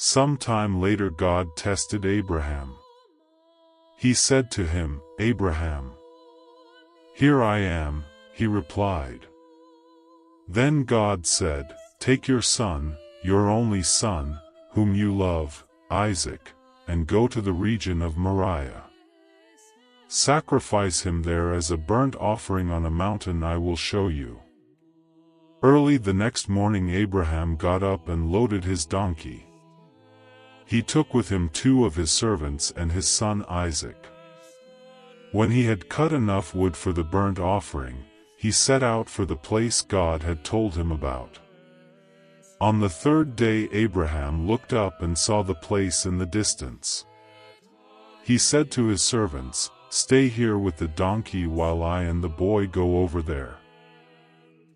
Some time later God tested Abraham. He said to him, "Abraham." "Here I am," he replied. Then God said, "Take your son, your only son, whom you love, Isaac, and go to the region of Moriah. Sacrifice him there as a burnt offering on a mountain I will show you." Early the next morning Abraham got up and loaded his donkey. He took with him 2 of his servants and his son Isaac. When he had cut enough wood for the burnt offering, he set out for the place God had told him about. On the 3rd day Abraham looked up and saw the place in the distance. He said to his servants, "Stay here with the donkey while I and the boy go over there.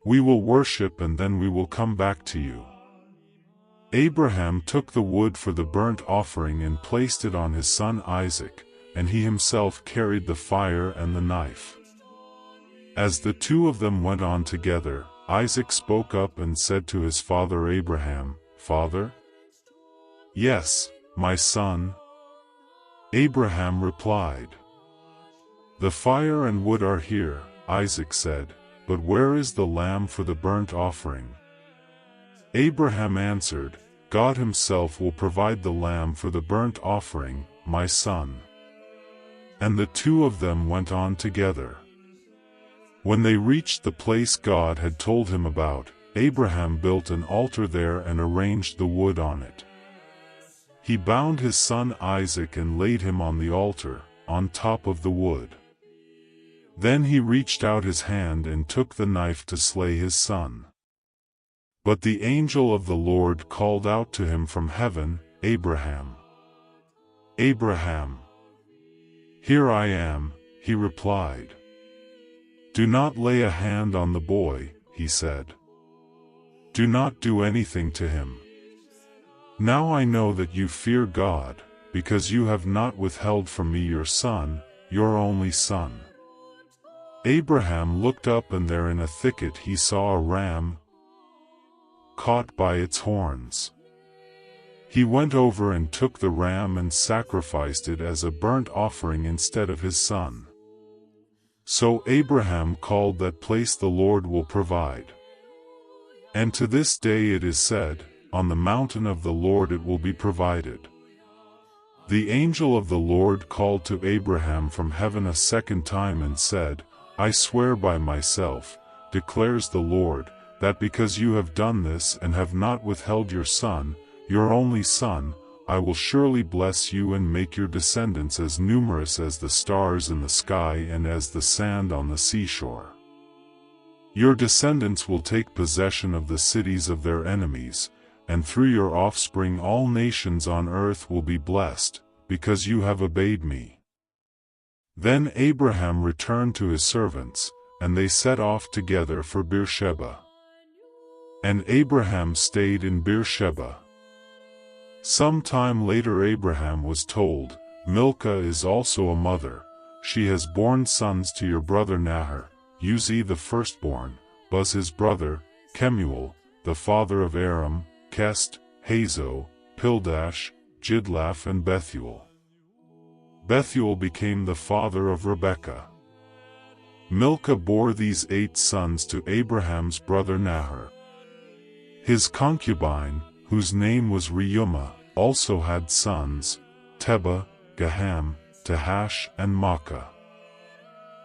We will worship and then we will come back to you." Abraham took the wood for the burnt offering and placed it on his son Isaac, and he himself carried the fire and the knife. As the 2 of them went on together, Isaac spoke up and said to his father Abraham, "Father?" "Yes, my son." Abraham replied. "The fire and wood are here," Isaac said, "but where is the lamb for the burnt offering?" Abraham answered, "God himself will provide the lamb for the burnt offering, my son." And the 2 of them went on together. When they reached the place God had told him about, Abraham built an altar there and arranged the wood on it. He bound his son Isaac and laid him on the altar, on top of the wood. Then he reached out his hand and took the knife to slay his son. But the angel of the Lord called out to him from heaven, "Abraham! Abraham!" "Here I am," he replied. "Do not lay a hand on the boy," he said. "Do not do anything to him. Now I know that you fear God, because you have not withheld from me your son, your only son." Abraham looked up and there in a thicket he saw a ram caught by its horns. He went over and took the ram and sacrificed it as a burnt offering instead of his son. So Abraham called that place "The Lord will provide." And to this day it is said, "On the mountain of the Lord it will be provided." The angel of the Lord called to Abraham from heaven a second time and said, "I swear by myself, declares the Lord, that because you have done this and have not withheld your son, your only son, I will surely bless you and make your descendants as numerous as the stars in the sky and as the sand on the seashore. Your descendants will take possession of the cities of their enemies, and through your offspring all nations on earth will be blessed, because you have obeyed me." Then Abraham returned to his servants, and they set off together for Beersheba. And Abraham stayed in Beersheba. Some time later Abraham was told, "Milcah is also a mother. She has borne sons to your brother Nahor, Uzi the firstborn, Buz his brother, Kemuel, the father of Aram, Kest, Hazo, Pildash, Jidlaph and Bethuel. Bethuel became the father of Rebekah. Milcah bore these 8 sons to Abraham's brother Nahor. His concubine, whose name was Reumah, also had sons, Tebah, Gaham, Tahash and Maachah.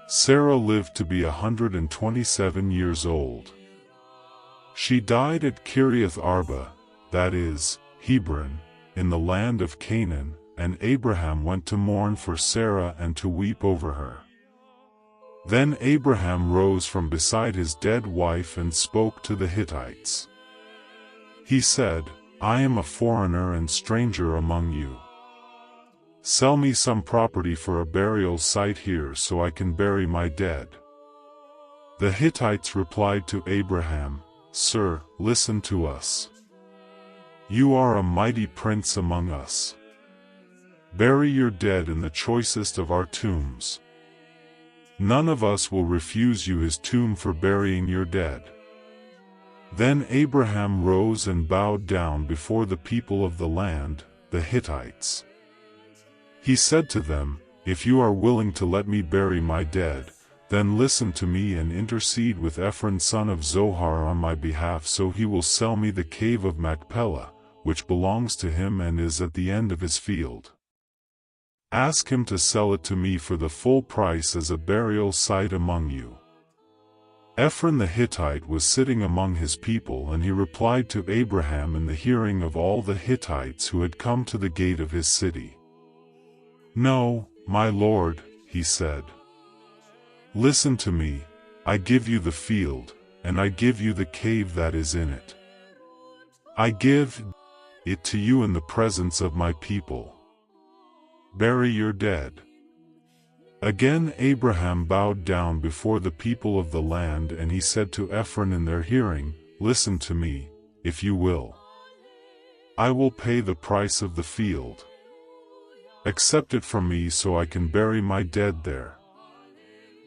Sarah lived to be 127 years old. She died at Kiriath Arba, that is, Hebron, in the land of Canaan, and Abraham went to mourn for Sarah and to weep over her. Then Abraham rose from beside his dead wife and spoke to the Hittites. He said, "I am a foreigner and stranger among you. Sell me some property for a burial site here so I can bury my dead." The Hittites replied to Abraham, "Sir, listen to us. You are a mighty prince among us. Bury your dead in the choicest of our tombs. None of us will refuse you his tomb for burying your dead. Then Abraham rose and bowed down before the people of the land, the Hittites. He said to them, "If you are willing to let me bury my dead, then listen to me and intercede with Ephron son of Zohar on my behalf, so he will sell me the cave of Machpelah, which belongs to him and is at the end of his field. Ask him to sell it to me for the full price as a burial site among you." Ephron the Hittite was sitting among his people, and he replied to Abraham in the hearing of all the Hittites who had come to the gate of his city. "No, my lord," he said. "Listen to me, I give you the field, and I give you the cave that is in it. I give it to you in the presence of my people. Bury your dead." Again Abraham bowed down before the people of the land, and he said to Ephron in their hearing, "Listen to me, if you will. I will pay the price of the field. Accept it from me so I can bury my dead there."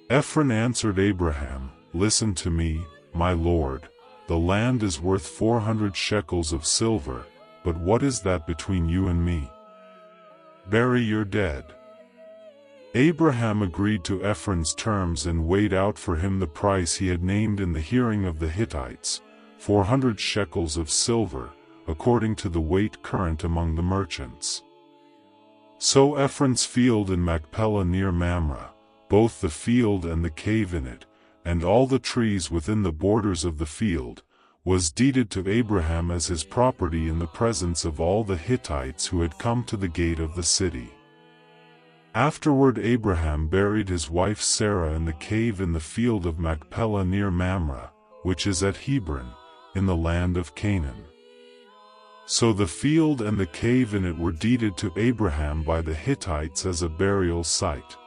Ephron answered Abraham, "Listen to me, my lord, the land is worth 400 shekels of silver, but what is that between you and me? Bury your dead." Abraham agreed to Ephron's terms and weighed out for him the price he had named in the hearing of the Hittites, 400 shekels of silver, according to the weight current among the merchants. So Ephron's field in Machpelah near Mamre, both the field and the cave in it, and all the trees within the borders of the field, was deeded to Abraham as his property in the presence of all the Hittites who had come to the gate of the city. Afterward Abraham buried his wife Sarah in the cave in the field of Machpelah near Mamre, which is at Hebron, in the land of Canaan. So the field and the cave in it were deeded to Abraham by the Hittites as a burial site.